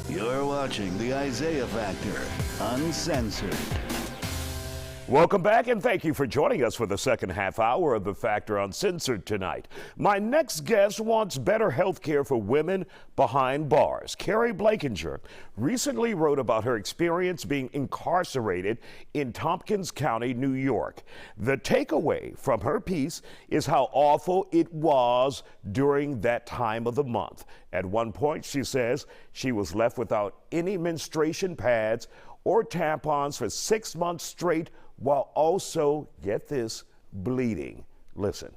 You're watching the Isaiah Factor, Uncensored. Welcome back, and thank you for joining us for the second half hour of The Factor Uncensored tonight. My next guest wants better health care for women behind bars. Keri Blankinger recently wrote about her experience being incarcerated in Tompkins County, New York. The takeaway from her piece is how awful it was during that time of the month. At one point, she says she was left without any menstruation pads or tampons for 6 months straight, while also, get this, bleeding. Listen.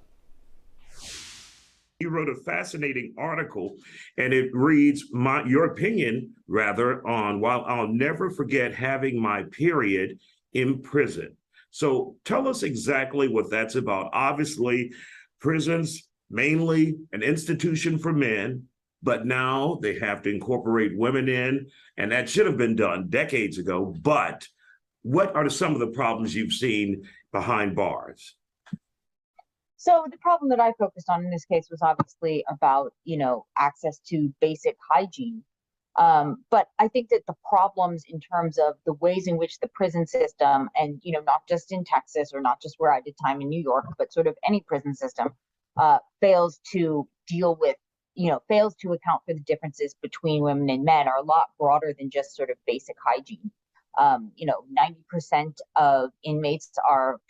You wrote a fascinating article, and it reads, your opinion, rather, on while I'll never forget having my period in prison. So tell us exactly what that's about. Obviously, prisons, mainly an institution for men, but now they have to incorporate women in, and that should have been done decades ago. But what are some of the problems you've seen behind bars? So the problem that I focused on in this case was obviously about, access to basic hygiene. But I think that the problems in terms of the ways in which the prison system and, not just in Texas or not just where I did time in New York, but sort of any prison system fails to deal with, fails to account for the differences between women and men are a lot broader than just sort of basic hygiene. 90% of inmates are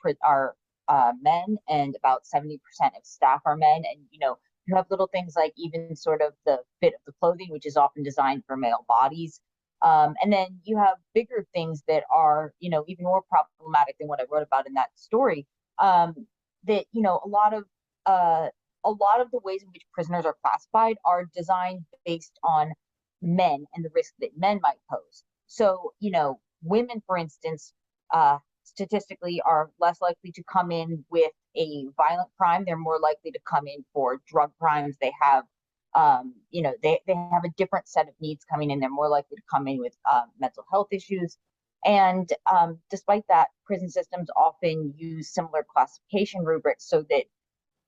men, and about 70% of staff are men. And, you have little things like even sort of the fit of the clothing, which is often designed for male bodies. And then you have bigger things that are, even more problematic than what I wrote about in that story. That, a lot of the ways in which prisoners are classified are designed based on men and the risk that men might pose. So, women, for instance, statistically are less likely to come in with a violent crime. They're more likely to come in for drug crimes. They have, they have a different set of needs coming in. They're more likely to come in with mental health issues. And despite that, prison systems often use similar classification rubrics so that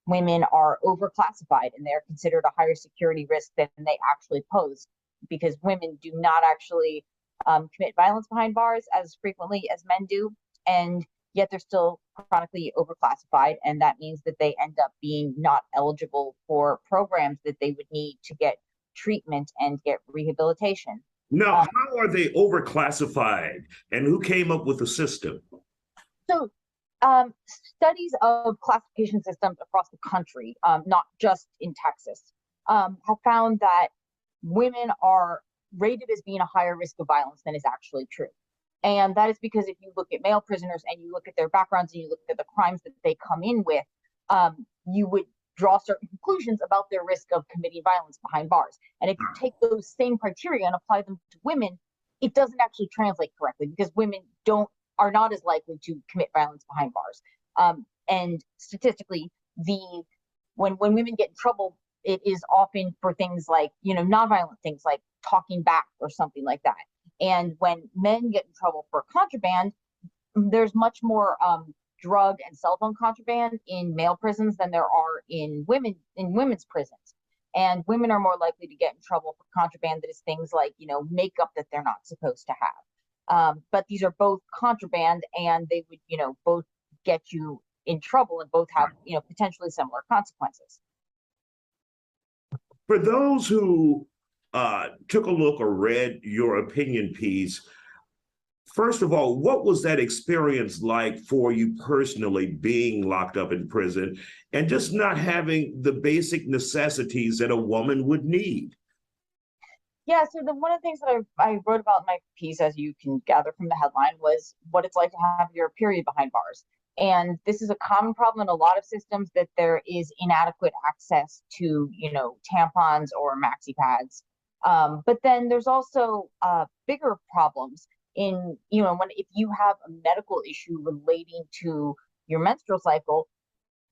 women are overclassified and they're considered a higher security risk than they actually pose, because women do not actually commit violence behind bars as frequently as men do, and yet they're still chronically overclassified, and that means that they end up being not eligible for programs that they would need to get treatment and get rehabilitation. Now, how are they overclassified, and who came up with the system? So studies of classification systems across the country, not just in Texas, have found that women are rated as being a higher risk of violence than is actually true. And that is because if you look at male prisoners and you look at their backgrounds and you look at the crimes that they come in with, you would draw certain conclusions about their risk of committing violence behind bars. And if you take those same criteria and apply them to women, it doesn't actually translate correctly, because women are not as likely to commit violence behind bars. And statistically, when women get in trouble, it is often for things like, nonviolent things like talking back or something like that. And when men get in trouble for contraband, there's much more drug and cell phone contraband in male prisons than there are in women's prisons. And women are more likely to get in trouble for contraband that is things like, makeup that they're not supposed to have. But these are both contraband, and they would, both get you in trouble and both have, potentially similar consequences. For those who took a look or read your opinion piece, first of all, what was that experience like for you personally, being locked up in prison and just not having the basic necessities that a woman would need? Yeah, so one of the things that I wrote about in my piece, as you can gather from the headline, was what it's like to have your period behind bars. And this is a common problem in a lot of systems, that there is inadequate access to, tampons or maxi pads. But then there's also bigger problems in, if you have a medical issue relating to your menstrual cycle.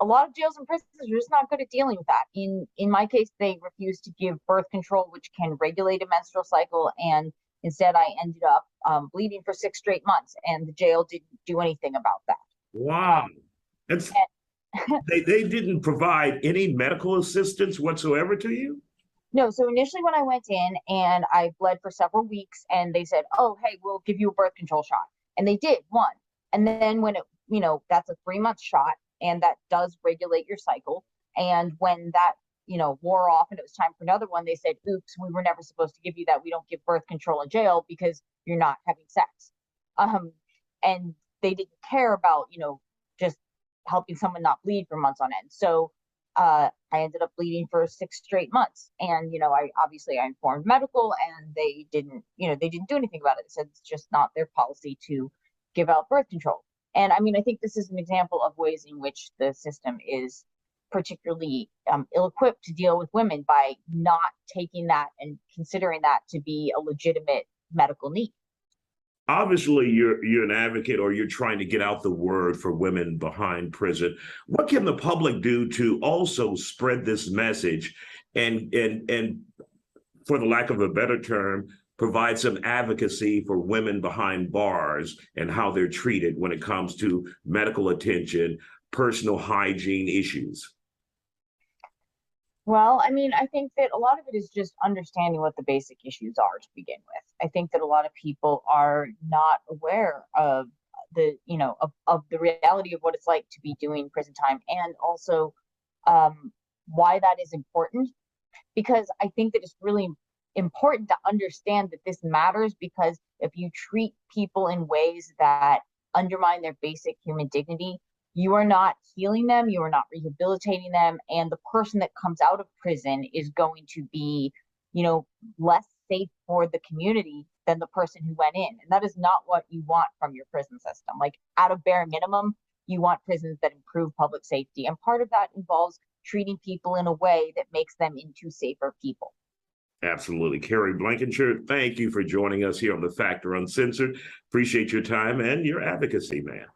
A lot of jails and prisons are just not good at dealing with that. In my case, they refused to give birth control, which can regulate a menstrual cycle, and instead I ended up bleeding for 6 straight months, and the jail didn't do anything about that. Wow. They didn't provide any medical assistance whatsoever to you? No, so initially when I went in and I bled for several weeks and they said, oh, hey, we'll give you a birth control shot. And they did one. And then when it, that's a 3-month shot and that does regulate your cycle. And when that, wore off and it was time for another one, they said, oops, we were never supposed to give you that. We don't give birth control in jail because you're not having sex. And they didn't care about, just helping someone not bleed for months on end. So I ended up bleeding for 6 straight months. And, I informed medical and they didn't do anything about it. They said it's just not their policy to give out birth control. And I think this is an example of ways in which the system is particularly ill-equipped to deal with women by not taking that and considering that to be a legitimate medical need. Obviously, you're an advocate, or you're trying to get out the word for women behind prison. What can the public do to also spread this message and for the lack of a better term, provide some advocacy for women behind bars and how they're treated when it comes to medical attention, personal hygiene issues? Well, I think that a lot of it is just understanding what the basic issues are to begin with. I think that a lot of people are not aware of the, of the reality of what it's like to be doing prison time, and also why that is important. Because I think that it's really important to understand that this matters, because if you treat people in ways that undermine their basic human dignity, you are not healing them, you are not rehabilitating them, and the person that comes out of prison is going to be, less safe for the community than the person who went in. And that is not what you want from your prison system. Like, at a bare minimum, you want prisons that improve public safety. And part of that involves treating people in a way that makes them into safer people. Absolutely. Keri Blankinger, thank you for joining us here on The Factor Uncensored. Appreciate your time and your advocacy, man.